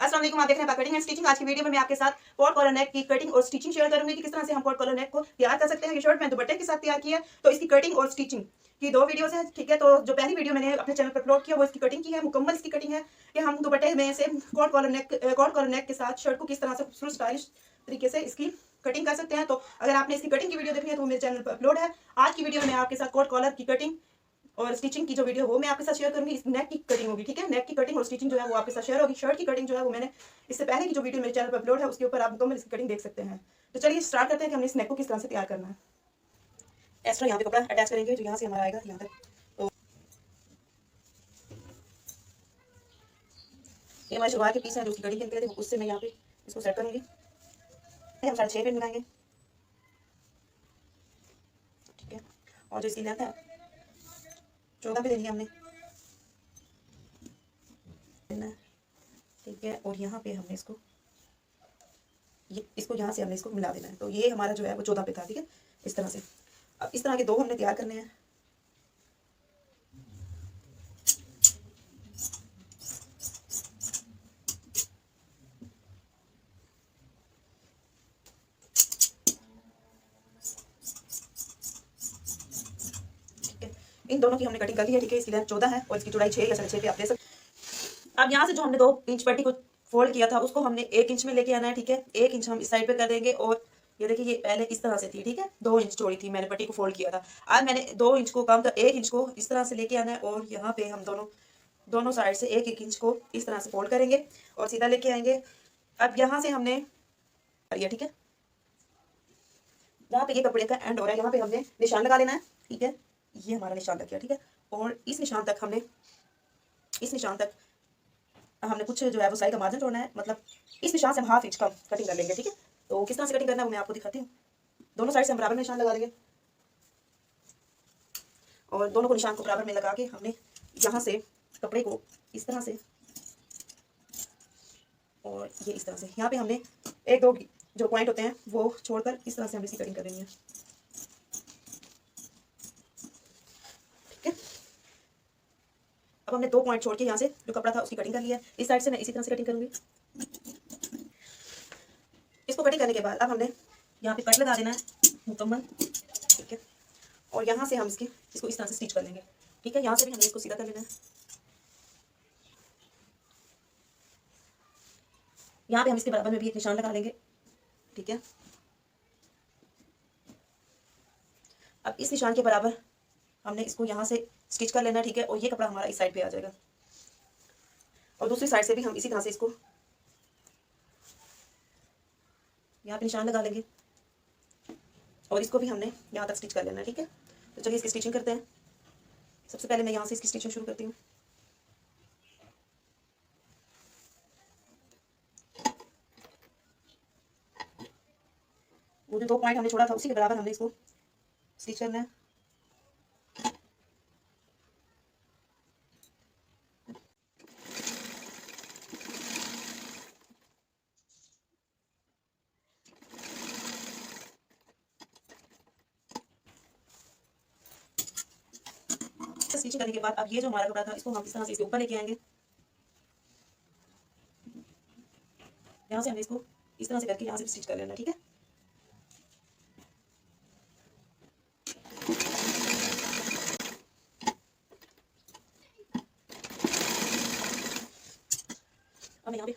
अस्सलाम वालेकुम, आप देख रहे हैं कटिंग एंड स्टिचिंग। आज की वीडियो में मैं आपके साथ कोट कॉलर नेक की कटिंग और स्टिचिंग शेयर करूंगी कि किस तरह से हम कोट कॉलर नेक को तैयार कर सकते हैं। ये शर्ट मैं दुपट्टे के साथ तैयार की है, तो इसकी कटिंग और स्टिचिंग की दो वीडियोस हैं, ठीक है। तो जो पहली वीडियो मैंने अपने चैनल पर अपलोड किया वो इसकी कटिंग की है, मुकम्मल इसकी कटिंग है कि हम दुपट्टे में से कोट कॉलर नेक के साथ शर्ट को किस तरह से खूबसूरत स्टाइलिश तरीके से इसकी कटिंग कर सकते हैं। तो अगर आपने इसकी कटिंग की वीडियो देखनी है तो वो मेरे चैनल पर अपलोड है। आज की वीडियो में मैं आपके साथ कोट कॉलर की कटिंग और स्टिचिंग की जो वीडियो वो मैं आपके साथ शेयर करूंगी। इस नेक की कटिंग होगी, ठीक है। नेक की कटिंग और स्टिचिंग जो है वो आपके साथ शेयर होगी। शर्ट की कटिंग जो है वो मैंने इससे पहले की जो वीडियो मेरे चैनल पर अपलोड है उसके ऊपर आप मुकम्मल इसकी कटिंग देख सकते हैं। तो चलिए स्टार्ट करते हैं कि हमने इस नेक को किस तरह से तैयार करना है। एक्स्ट्रा यहाँ पे कपड़ा अटैच करेंगे जो यहाँ से हमारा आएगा यहाँ तक। तो ये हमारे शलवार के पीस है जो उसकी कटिंग के लिए थे, उससे मैं यहाँ पे इसको सेट करूंगी। हम 6.5 पे लगाएंगे, ठीक है। और जो इसकी लेंथ है 14 पे देनी है हमने, ठीक है। और यहाँ पे हमने इसको यहाँ से हमने इसको मिला देना है। तो ये हमारा जो है वो 14 पे था, ठीक है। इस तरह से अब इस तरह के दो हमने तैयार करने हैं। इन दोनों की हमने कटिंग कर ली है, ठीक है। इसकी लेंथ 14 है और इसकी चौड़ाई 6 या 6.5 पे आप ले सकते। अब यहाँ से जो हमने 2 इंच पट्टी को फोल्ड किया था उसको हमने 1 इंच में लेके आना है, ठीक है। 1 इंच हम इस साइड पे कर देंगे और ये देखिए ये पहले इस तरह से थी, ठीक है। 2 इंच चौड़ी थी, मैंने पट्टी को फोल्ड किया था। आज मैंने 2 इंच को कम कर 1 इंच को इस तरह से लेके आना है और यहाँ पे हम दोनों साइड से 1-1 इंच को इस तरह से फोल्ड करेंगे और सीधा लेके आएंगे। अब यहाँ से हमने ठीक है, जहाँ पे ये कपड़े का एंड हो रहा है यहाँ पे हमने निशान लगा लेना है, ठीक है। ये हमारा निशान लग गया, ठीक है। और इस निशान तक हमने कुछ जो है वो सिलाई का मार्जिन छोड़ना है, मतलब इस निशान से हम 1/2 इंच का कटिंग कर लेंगे, ठीक है। तो किस तरह से कटिंग करना है वो मैं आपको दिखाती हूँ। दोनों साइड से हम बराबर में निशान लगा देंगे और दोनों को निशान को बराबर में लगा के हमने यहाँ से कपड़े को इस तरह से और ये इस तरह से यहाँ पे हमने 1-2 जो पॉइंट होते हैं वो छोड़कर इस तरह से हमने इसकी कटिंग कर लेनी है, ठीक है। अब हमने 2 पॉइंट छोड़ के यहाँ से जो कपड़ा था उसकी कटिंग कर लिया है। इस साइड से मैं इसी तरह से कटिंग करूंगी। इसको कटिंग करने के बाद अब हमने यहाँ पे कट लगा देना है मुकम्मल, ठीक है। और यहाँ से हम इसको इस तरह से स्टिच कर लेंगे, ठीक है। यहाँ से भी हमने इसको सीधा कर लेना है। यहाँ पे हम इसके बराबर में भी एक निशान लगा लेंगे, ठीक है। अब इस निशान के बराबर हमने इसको यहाँ से स्टिच कर लेना है, ठीक है। और ये कपड़ा हमारा इस साइड पे आ जाएगा और दूसरी साइड से भी हम इसी तरह से इसको यहाँ पे निशान लगा लेंगे और इसको भी हमने यहाँ तक स्टिच कर लेना है, ठीक है। तो चलिए इसकी स्टिचिंग करते हैं। सबसे पहले मैं यहाँ से इसकी स्टिचिंग शुरू करती हूँ। वो जो 2 पॉइंट हमने छोड़ा था उसी के बराबर हमने इसको स्टिच करना है। स्टिचिंग करने के बाद अब ये जो हमारा कपड़ा था इसको हम इस तरह से इसके ऊपर लेके आएंगे। यहाँ से हमने इसको इस तरह से करके यहाँ से स्टिच कर लेना, ठीक है। अब यहाँ पे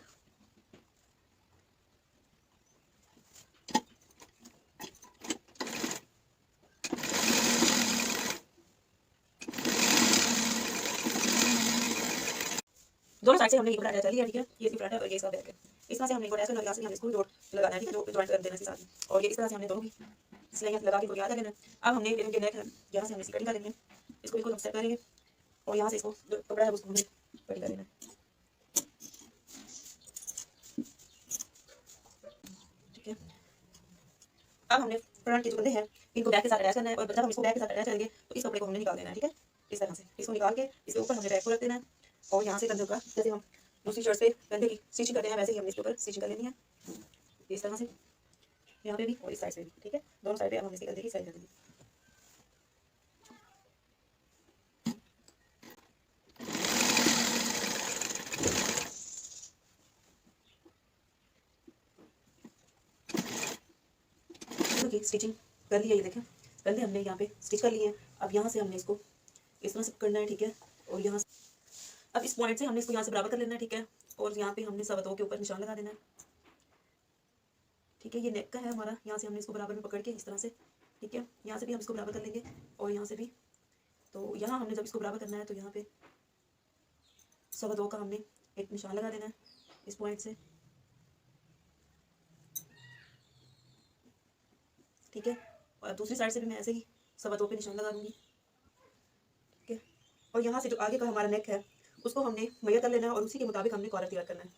दोनों साइड से हमने ये कपड़ा अटैच कर लिया, ठीक है। ये इसकी फ्रंट है और ये इसका बैक है। इस तरह से हमने अटैच करना, यहाँ से हमने इसको जोड़ लगाना है, ठीक है। जो जॉइंट कर देना इसके साथ और ये इस तरह से हमने दोनों की सिलाइयाँ लगा के इनको याद कर लेना। अब हमने इनके नेक है यहाँ से हमने इसकी कटिंग कर लेंगे। इसको बिल्कुल हम सेट करेंगे और यहाँ से इसको जो कपड़ा है उसको हमने कटिंग कर लेना, ठीक है। अब हमने फ्रंट के जो बंदे हैं इनको बैक के साथ अटैच करना है और जब हम इसको बैक के साथ अटैच करेंगे तो इस कपड़े को हमने निकाल देना है, ठीक है। इस तरह से इसको निकाल के इसके ऊपर हमने बैक को रख देना है और यहाँ से कंधे का जैसे हम दूसरी शर्ट पे कंधे की स्टिचिंग करते हैं वैसे ही हमने इसके ऊपर स्टिचिंग कर लेनी है, इस तरह से यहाँ पे भी और इस साइड से भी, ठीक है। दोनों साइड पे अब हम इसके कंधे की साइड कर देंगे। की स्टिचिंग कर ली है, ये देखें कंधे हमने यहाँ पे स्टिच कर लिए हैं। अब यहाँ से हमने इसको इस तरह से करना है, ठीक है। और यहाँ अब इस पॉइंट से हमने इसको यहाँ से बराबर कर लेना है, ठीक है। और यहाँ पे हमने 2.25 के ऊपर निशान लगा देना है, ठीक है। ये नेक का है हमारा, यहाँ से हमने इसको बराबर में पकड़ के इस तरह से, ठीक है। यहाँ से भी हम इसको बराबर कर लेंगे और यहाँ से भी। तो यहाँ हमने जब इसको बराबर करना है तो यहाँ पे 2.25 का हमने एक निशान लगा देना है इस पॉइंट से, ठीक है। और दूसरी साइड से भी मैं ऐसे ही 2.25 पे निशान लगा दूंगी, ठीक है। और यहाँ से जो आगे का हमारा नेक है उसको हमने मेजर कर लेना है और उसी के मुताबिक हमने कॉलर तैयार करना है।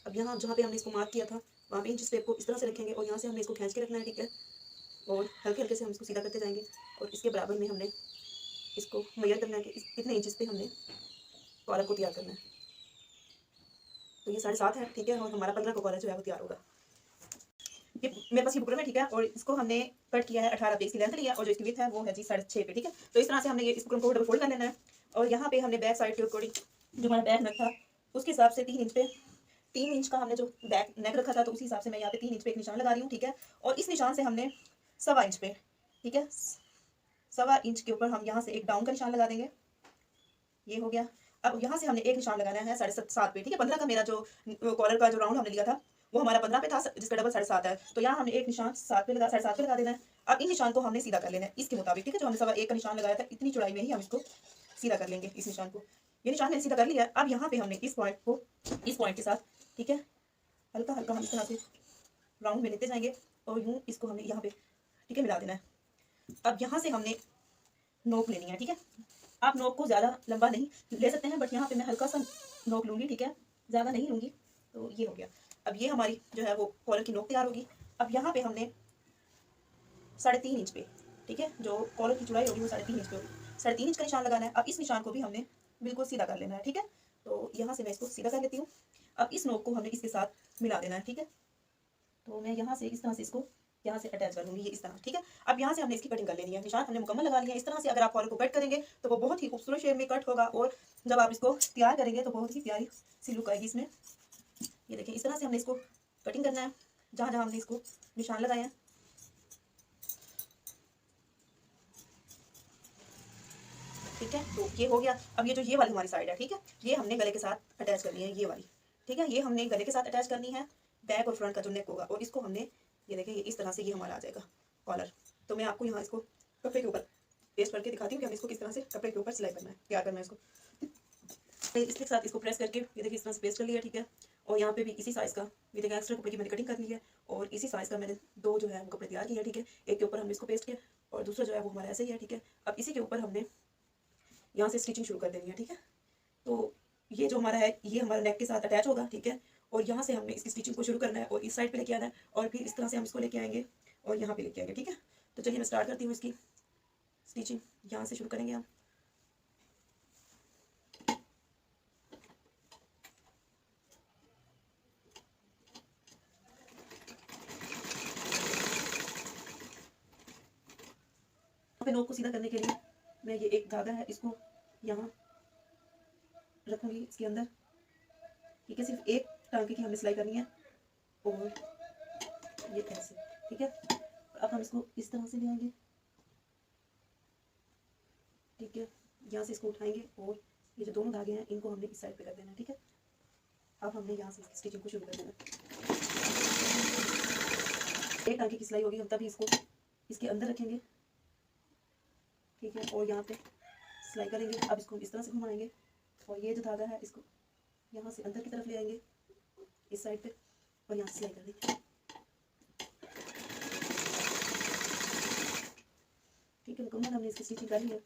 अब यहाँ जहाँ पे हमने इसको मार्क किया था वहाँ पे इंच टेप को इस तरह से रखेंगे और यहाँ से हमने इसको खींच के रखना है, ठीक है। और हल्के हल्के से हम इसको सीधा करते जाएंगे और इसके बराबर में हमने इसको मेजर करना है कि कितने इंचेस पे हमने कॉलर को तैयार करना है। तो ये 7.5 है, ठीक है। और हमारा 15 का कॉलर जो है वो तैयार होगा। ये मेरे पास ये बुकरम है, ठीक है। और इसको हमने कट किया है 18 पे, इसकी लेंथ लिया और जो इसकी विड्थ है वो है जी 6.5 पे, ठीक है। तो इस तरह से हमने ये इस बुकरम को डबल फोल्ड कर लेना है। और यहाँ पे हमने बैक साइड के अकॉर्डिंग जो हमारा बैक नेक था उसके हिसाब से 3 इंच पे 3 इंच का हमने जो बैक नेक रखा था तो उसी हिसाब से मैं यहाँ पे 3 इंच पे एक निशान लगा रही हूँ, ठीक है। और इस निशान से हमने 1.25 इंच पे, ठीक है, 1.25 इंच के ऊपर हम यहाँ से एक डाउन का निशान लगा देंगे, ये हो गया। अब यहाँ से हमने एक निशान लगाना है 7.5 पे, ठीक है। 15 का मेरा जो कॉलर का जो राउंड हमने लिया था वो हमारा 15 पे था, जिसका डबल 7.5 है। तो यहाँ हमने एक निशान 7.5 पे लगा देना है। अब इन निशान को हमने सीधा कर लेना है इसके मुताबिक, ठीक है। जो हमने 1.25 का निशान लगाया था इतनी चौड़ाई में ही हम इसको सीधा कर लेंगे इस निशान को। ये निशान मैंने सीधा कर लिया। अब यहाँ पे हमने इस पॉइंट को इस पॉइंट के साथ, ठीक है, हल्का हल्का हम इस तरह से राउंड में लेते जाएंगे और यूँ इसको हमने यहाँ पे, ठीक है, मिला देना है। अब यहाँ से हमने नोक लेनी है, ठीक है। आप नोक को ज़्यादा लंबा नहीं ले सकते हैं, बट यहाँ पे मैं हल्का सा नोक लूँगी, ठीक है, ज़्यादा नहीं लूँगी। तो ये हो गया। अब ये हमारी जो है वो कॉलर की नोक तैयार होगी। अब यहाँ पे हमने 3.5 इंच पे, ठीक है, जो कॉलर की चौड़ाई होगी वो 3.5 इंच पे होगी। 3.5 इंच का निशान लगाना है। अब इस निशान को भी हमने बिल्कुल सीधा कर लेना है, ठीक है। तो यहाँ से मैं इसको सीधा कर लेती हूँ। अब इस नोक को हमने इसके साथ मिला देना है, ठीक है। तो मैं यहाँ से इस तरह से इसको यहाँ से अटैच कर दूंगी, ये इस तरह, ठीक है। अब यहाँ से हमने इसकी कटिंग कर लेनी है। निशान हमने मुकम्मल लगा लिया है। इस तरह से अगर आप कॉलर को कट करेंगे तो वो बहुत ही खूबसूरत शेप में कट होगा और जब आप इसको तैयार करेंगे तो बहुत ही प्यारी सी लुक आएगी इसमें। ये देखिए इस तरह से हमने इसको कटिंग करना है जहाँ जहाँ हमने इसको निशान लगाए हैं, ठीक है। तो ये हो गया। अब ये जो ये वाली हमारी साइड है, ठीक है, ये हमने गले के साथ अटैच करनी है, ये वाली, ठीक है। ये हमने गले के साथ अटैच करनी है, बैक और फ्रंट का जो नेक होगा। और इसको हमने ये देखिए ये इस तरह से ये हमारा आ जाएगा कॉलर। तो मैं आपको यहाँ इसको कपड़े के ऊपर पेस्ट करके दिखाती हूँ कि हमें इसको किस तरह से कपड़े के ऊपर सिलाई करना है, तैयार करना है इसको। इसके साथ इसको प्रेस करके ये देखिए इस तरह से पेस्ट कर लिया, ठीक है। और यहाँ पे भी इसी साइज़ का ये देखिए एक्स्ट्रा कपड़े की मैंने कटिंग कर ली है और इसी साइज़ का मैंने 2 जो है वो कपड़े तैयार किए हैं, ठीक है। एक के ऊपर हमने इसको पेस्ट किया और दूसरा जो है वो हमारा ऐसे ही है, ठीक है। अब इसी के ऊपर हमने यहाँ से स्टिचिंग शुरू कर देनी है, ठीक है। तो ये जो हमारा है ये हमारा नेक के साथ अटैच होगा, ठीक है। और यहाँ से हमने इसकी स्टिचिंग को शुरू करना है और इस साइड पे लेके आना है और फिर इस तरह से हम इसको लेके आएंगे और यहाँ पे लेके आएंगे, ठीक है। तो चलिए मैं स्टार्ट करती हूँ इसकी स्टिचिंग। यहाँ से शुरू करेंगे हम। नोक को सीधा करने के लिए मैं ये एक धागा है इसको यहाँ रखूँगी इसके अंदर, ठीक है। सिर्फ एक टांके की हमने सिलाई करनी है और ये ऐसे, ठीक है। अब हम इसको इस तरह से ले आएंगे, ठीक है। यहाँ से इसको उठाएंगे और ये जो दोनों धागे हैं इनको हमने इस साइड पे कर देना है, ठीक है। अब हमने यहाँ से इसकी स्टिचिंग को शुरू कर देना। एक टांके की सिलाई होगी, हम तभी इसको इसके अंदर रखेंगे, ठीक है। और यहाँ पे सिलाई करेंगे। अब इसको इस तरह से घुमाएंगे और ये जो धागा है इसको यहाँ से अंदर की तरफ ले आएंगे इस साइड पे और यहाँ से सिलाई कर देंगे, ठीक है। मुकम्मल हमने इसकी स्टिचिंग कर ली है।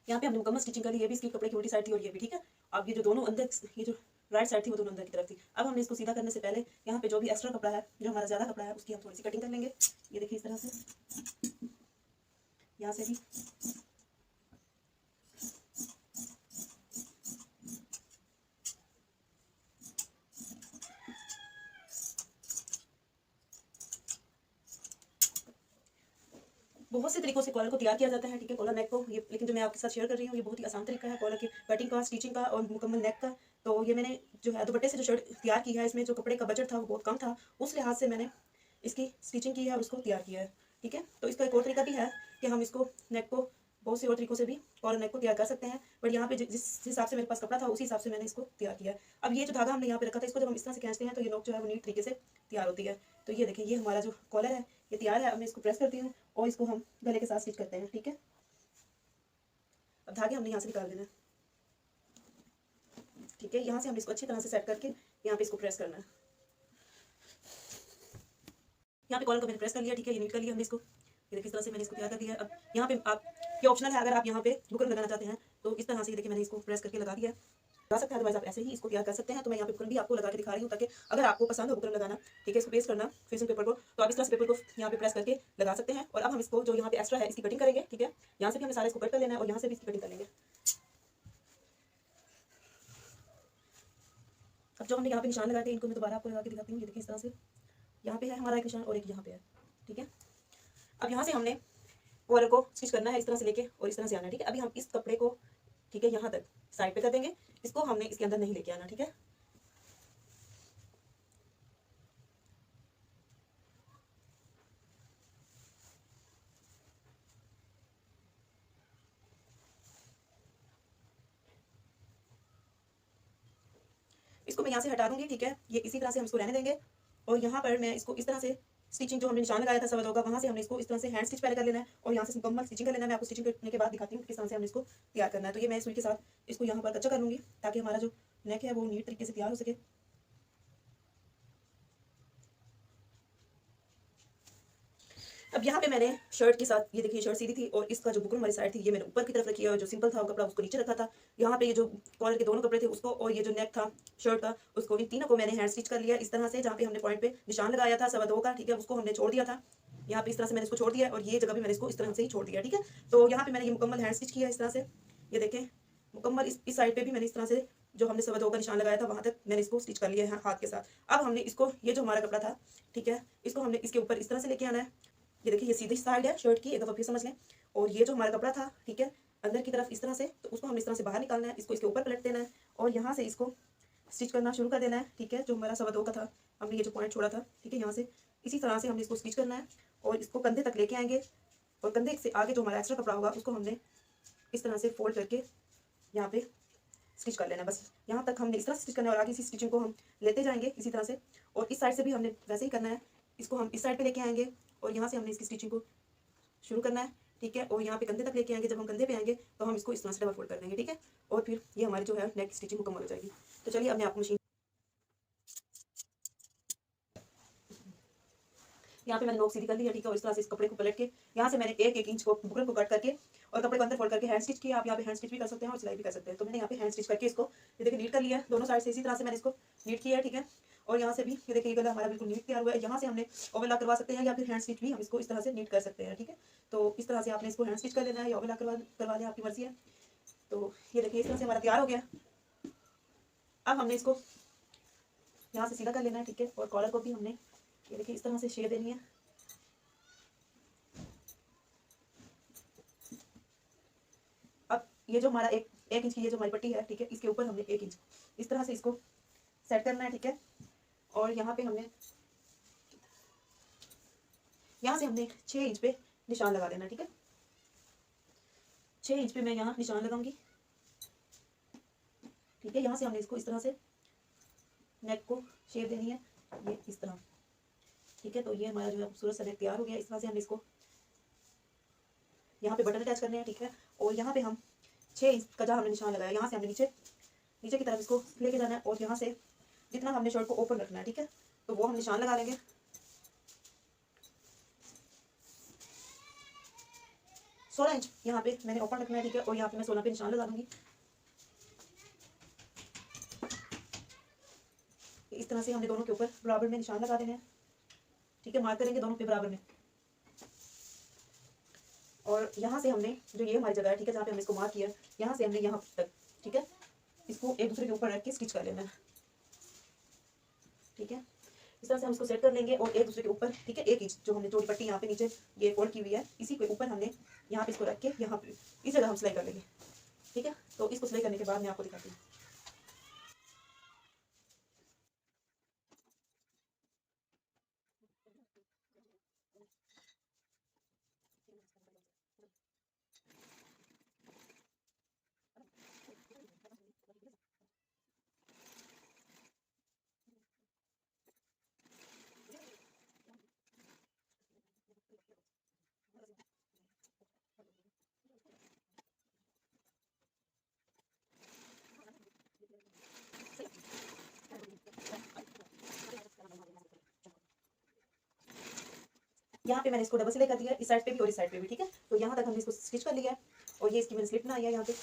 यहाँ पे हमने मुकम्मल स्टिचिंग कर ली है। भी इसकी कपड़े की उल्टी साइड थी और ये भी, ठीक है। अब ये जो दोनों अंदर, ये जो राइट साइड थी वो दोनों अंदर की तरफ थी। अब हमने इसको सीधा करने से पहले यहाँ पे जो भी एक्स्ट्रा कपड़ा है, जो हमारा ज़्यादा कपड़ा है, उसकी हम थोड़ी सी कटिंग कर लेंगे। ये देखिए इस तरह से, यहाँ से भी बहुत से तरीकों से कॉलर को तैयार किया जाता है, ठीक है, कॉलर नेक को ये, लेकिन जो मैं आपके साथ शेयर कर रही हूँ ये बहुत ही आसान तरीका है कॉलर की कटिंग का, स्टिचिंग का और मुकम्मल नेक का। तो ये मैंने जो है दुपट्टे से जो शर्ट तैयार की है, इसमें जो कपड़े का बजट था वो बहुत कम था, उस लिहाज से मैंने इसकी स्टिचिंग की है और उसको तैयार किया है, ठीक है। तो इसका एक और तरीका भी है कि हम इसको नेक को बहुत से और तरीकों से भी कॉलर नेक को तैयार कर सकते हैं, बट यहाँ पे जिस हिसाब से मेरे पास कपड़ा था उसी हिसाब से मैंने इसको तैयार किया है। अब ये जो धागा हमने यहाँ पे रखा था, इसको जब हम इस तरह से खींचते हैं तो ये नोक जो है वो नीट तरीके से तैयार होती है। तो ये देखिए, ये हमारा जो कॉलर है ये तैयार है। अब मैं इसको प्रेस करती हूँ और इसको हम गले के साथ स्टिच करते हैं, ठीक है। अब धागे हमने यहाँ से निकाल देना है, ठीक है। यहाँ से हमने इसको अच्छी तरह से सेट करके यहाँ पे इसको प्रेस करना है। यहाँ पे कॉलर को मैंने प्रेस कर लिया, ठीक है, ये नीट कर लिया हमने इसको, ये देखिए इस तरह से मैंने इसको तैयार कर दिया है। अब यहाँ पे आप ये ऑप्शनल है, अगर आप यहाँ पे बुकरम लगाना चाहते हैं तो इस तरह से देखिए मैंने इसको प्रेस करके लगा दिया है, लगा सकते हैं, अदरवाइज आप ऐसे ही इसको तैयार कर सकते हैं। तो मैं यहाँ पे बुकरम भी आपको लगा के दिखा रही हूँ ताकि अगर आपको पसंद हो बुकरम लगाना, ठीक है, इसको पेस्ट करना फेसिंग पेपर को, तो आप इस तरह से पेपर को यहाँ पे प्रेस करके लगा सकते हैं। और अब हम इसको जो यहाँ पे एक्स्ट्रा है इसकी कटिंग करेंगे, ठीक है। यहाँ से भी हमें सारा इसको कट कर लेना है और यहाँ से भी इसकी कटिंग कर लेंगे। अब जो हमने यहाँ पे निशान लगाए थे इनको मैं दोबारा आपको लगा के दिखाती हूँ। ये देखिए इस तरह से यहाँ पे है हमारा एक निशान और एक यहाँ पे है, ठीक है। अब यहाँ से हमने कॉलर को स्टिच करना है इस तरह से लेके और इस तरह से आना है, ठीक है। अभी हम इस कपड़े को, ठीक है, यहाँ तक साइड पे कर देंगे, इसको हमने इसके अंदर नहीं लेके आना, ठीक है। इसको मैं यहाँ से हटा दूंगी, ठीक है, ये इसी तरह से हम इसको रहने देंगे। और यहाँ पर मैं इसको इस तरह से स्टिचिंग जो हमने निशान लगाया था सवा दो का, वहाँ से हमने इसको इस तरह से हैंड स्टिच पहले कर लेना है और यहाँ से मुकम्मल स्टिचिंग कर लेना है। मैं आपको स्टिचिंग करने के बाद दिखाती हूँ किस तरह से हमने इसको तैयार करना है। तो ये मैं सुई के साथ इसको यहाँ पर कच्चा कर लूँगी ताकि हमारा जो नेक है वो नीट तरीके से तैयार हो सके। अब यहाँ पे मैंने शर्ट के साथ ये देखिए शर्ट सीधी थी और इसका जो बुकरम वाली साइड थी ये मैंने ऊपर की तरफ रखी है और जो सिंपल था वो कपड़ा उसको नीचे रखा था। यहाँ पे ये जो कॉलर के दोनों कपड़े थे उसको और ये जो नेक था शर्ट का उसको, इन तीनों को मैंने हैंड स्टिच कर लिया इस तरह से। जहाँ पे हमने पॉइंट पे निशान लगाया था सवा दो का, ठीक है, उसको हमने छोड़ दिया था यहाँ पे इस तरह से मैंने इसको छोड़ दिया और ये जगह भी मैंने इसको इस तरह से ही छोड़ दिया, ठीक है। तो यहाँ पे मैंने ये मुकम्मल हैंड स्टिच किया इस तरह से, ये देखें मुकम्मल इस साइड पे भी मैंने इस तरह से जो हमने सवा दो का निशान लगाया था वहां तक मैंने इसको स्टिच कर लिया है हाथ के साथ। अब हमने इसको, ये जो हमारा कपड़ा था, ठीक है, इसको हमने इसके ऊपर इस तरह से लेके आना है। ये देखिए ये सीधी साइड है शर्ट की, एक दफ़ा फिर समझ लें। और ये जो हमारा कपड़ा था, ठीक है, अंदर की तरफ इस तरह से, तो उसको हमने इस तरह से बाहर निकालना है, इसको इसके ऊपर पलट देना है और यहाँ से इसको स्टिच करना शुरू कर देना है, ठीक है। जो हमारा सवा दो का था हमने ये जो पॉइंट छोड़ा था, ठीक है, यहाँ से इसी तरह से हमने इसको स्टिच करना है और इसको कंधे तक लेके आएंगे और कंधे से आगे जो हमारा एक्स्ट्रा कपड़ा होगा उसको हमने इस तरह से फोल्ड करके यहाँ पे स्टिच कर लेना है। बस यहाँ तक हमने इस तरह से स्टिच करना है और आगे इसी स्टिचिंग को हम लेते जाएंगे इसी तरह से। और इस साइड से भी हमने वैसे ही करना है, इसको हम इस साइड पे लेके आएंगे और यहाँ से हमने इसकी स्टिचिंग को शुरू करना है, ठीक है। और यहाँ पे कंधे तक लेके आएंगे, जब हम कंधे पे आएंगे तो हम इसको इस तरह से डबल फोल्ड कर देंगे, ठीक है। और फिर ये हमारी जो है नेक स्टिचिंग मुकम्मल हो जाएगी। तो चलिए अब मैं आपको मशीन, यहाँ पे मैंने नोक सीधी कर ली है, ठीक है। और इस तरह से इस कपड़े को पलट के यहाँ से मैंने एक इंच को बुकरम को कट करके और कपड़े को अंदर फोल्ड करके हैंड स्टिच किया। आप यहाँ पे हैंड स्टिच भी कर सकते हैं और सिलाई भी कर सकते हैं। तो मैंने यहाँ पे हैंड स्टिच करके इसको ये देखिए नीट कर लिया है दोनों साइड से, इसी तरह से मैंने इसको नीट किया है, ठीक है। और यहाँ से भी ये देखिए गला हमारा बिल्कुल नीट तैयार हुआ है। यहाँ से हमने ओवरलॉक करवा सकते हैं या फिर हैंड स्टिच भी हम इसको इस तरह से नीट कर सकते हैं, ठीक है। तो इस तरह से आपने इसको हैंड स्टिच कर लेना है या ओवरलॉक करवा लें, आपकी मर्जी है। तो ये देखिए इस तरह से हमारा तैयार हो गया। अब हमने इसको यहाँ से सीधा कर लेना है, ठीक है। और कॉलर को भी हमने ये देखिए इस तरह से शेप देनी है। अब ये जो हमारा एक इंच की ये जो हमारी पट्टी है, ठीक है, इसके ऊपर हमने 1 इंच इस तरह से इसको सेट करना है, ठीक है। और यहाँ पे हमने यहाँ से हमने 6 इंच पे निशान लगा देना, ठीक है। 6 इंच पे मैं यहाँ निशान लगाऊंगी, ठीक है। यहाँ से हमने इसको इस तरह से नेक को शेप देनी है, ये इस तरह, ठीक है। तो ये हमारा जो है खूबसूरत सा नेक तैयार हो गया। इस तरह से हमने इसको यहाँ पे बटन अटैच करने हैं, ठीक है। और यहाँ पे हम 6 इंच का जहाँ हमने निशान लगाया यहाँ से हमने नीचे की तरफ इसको लेके जाना है और यहाँ से जितना हमने शर्ट को ओपन रखना है, ठीक है, तो वो हम निशान लगा लेंगे। 16 इंच यहाँ पे मैंने ओपन रखना है, ठीक है। और यहाँ पे मैं 16 पे निशान लगा दूंगी। इस तरह से हमने दोनों के ऊपर बराबर में निशान लगा देने हैं, ठीक है। मार्क करेंगे दोनों पे बराबर में। और यहाँ से हमने जो ये हमारी जगह है, ठीक है, जहाँ पे हमने इसको मार्क किया, यहाँ से हमने यहाँ तक, ठीक है, इसको एक दूसरे के ऊपर रख के स्टिच कर लेना है, ठीक है। इस तरह से हम इसको सेट कर लेंगे और एक दूसरे के ऊपर, ठीक है, एक इंच जो हमने चौड़ी पट्टी यहाँ पे नीचे ये फोल्ड की हुई है, इसी के ऊपर हमने यहाँ पे इसको रख के यहाँ पे इस जगह हम सिलाई कर लेंगे, ठीक है। तो इसको सिलाई करने के बाद मैं आपको दिखाती हूँ। यहाँ पे मैंने इसको डबल सिलाई कर दिया है, इस साइड पे भी और इस साइड पे भी, ठीक है। तो यहाँ तक हमने इसको स्टिच कर लिया है और ये इसकी मैंने स्लिप बनाई है यहाँ पे,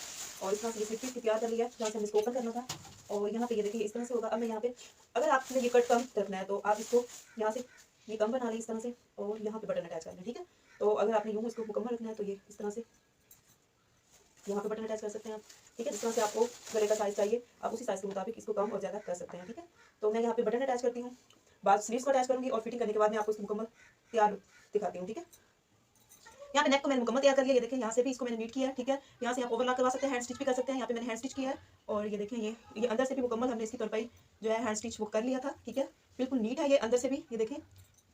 और इस तरह से ये स्लिप भी तैयार कर लिया है जहाँ से हमने इसको ओपन करना था। और यहाँ पे ये देखिए इस तरह से होगा। अब मैं यहाँ पे, अगर आपने ये कट कम रखना है तो आप इसको यहाँ से ये कम बना लें इस तरह से, और यहाँ पे बटन अटैच कर लें, ठीक है। तो अगर आपने यूँ इसको मुकम्मल रखना है तो ये इस तरह से यहाँ पे बटन अटैच कर सकते हैं आप, ठीक है। जिस तरह से आपको गले का साइज चाहिए आप उसी साइज के मुताबिक इसको कम और ज़्यादा कर सकते हैं, ठीक है। तो मैं यहाँ पे बटन अटैच करती हूँ, बाद स्लीव्स को अटैच करूँगी और फिटिंग करने के बाद मैं आपको इसको मुकम्मल तैयार दिखाती हूँ, ठीक है। यहाँ पे नेक को मैंने मुकम्मल तैयार कर लिया, ये देखें यहाँ से भी इसको मैंने नीट किया है, ठीक है। यहाँ से आप ओवरलॉक करवा सकते हैं, हैंड स्टिच भी कर सकते हैं। यहाँ पे मैंने हैंड स्टिच किया है और ये देखें ये अंदर से भी मुकम्मल हमने इसकी तरपाई जो है हैंड स्टिच वो कर लिया था, ठीक है। बिल्कुल नीट है ये अंदर से भी, ये देखें।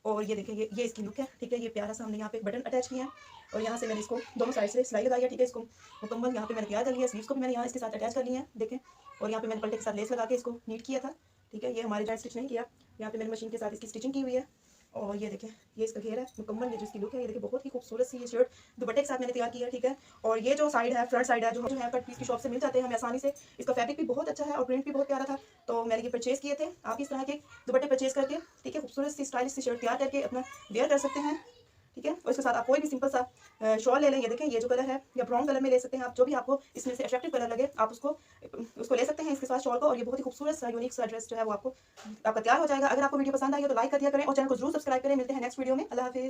और ये देखें ये इसकी लुक है, ठीक है। ये प्यारा सा हमने यहाँ पे बटन अटैच किया है और यहाँ से मैंने इसको दोनों साइड से सिलाई लगाई है, ठीक है। इसको मुकम्मल यहाँ पे मैंने तैयार कर लिया है। स्लीव्स को भी मैंने यहाँ इसके साथ अटैच कर लिया है, देखें। और यहाँ पे मैंने पल्टे के साथ लेस लगा के इसको नीट किया था, ठीक है। ये हमारे साइड स्टिच नहीं किया, यहाँ पे मैंने मशीन के साथ इसकी स्टिचिंग की हुई है। और ये देखें ये इसका घेर है मुकम्मल, ये जो इसकी लुक है, ये देखिए बहुत ही खूबसूरत सी ये शर्ट दुपट्टे के साथ मैंने तैयार किया है, ठीक है। और ये जो साइड है, फ्रंट साइड है, जो है कट पीस की शॉप से मिल जाते हैं हमें आसानी से। इसका फैब्रिक भी बहुत अच्छा है और प्रिंट भी बहुत प्यारा था, तो मैंने ये परचेज किए थे। आप इस तरह के दुपट्टे परचेज करके, ठीक है, खूबसूरत सी स्टाइलिश सी शर्ट तैयार करके अपना वेयर कर सकते हैं, ठीक है। और इसके साथ आप कोई भी सिंपल सा शॉल ले लें, ये देखें ये जो कलर है या ब्राउन कलर में ले सकते हैं आप, जो भी आपको इसमें से अट्रैक्टिव कलर लगे आप उसको ले सकते हैं इसके साथ शॉल को। और ये बहुत ही खूबसूरत सा यूनिक सा ड्रेस जो है वो आपका तैयार हो जाएगा। अगर आपको वीडियो पसंद आई हो तो लाइक कर दिया करें और चैनल को जरूर सब्सक्राइब करें। मिलते हैं नेक्स्ट वीडियो में। अल्लाह हाफिज़।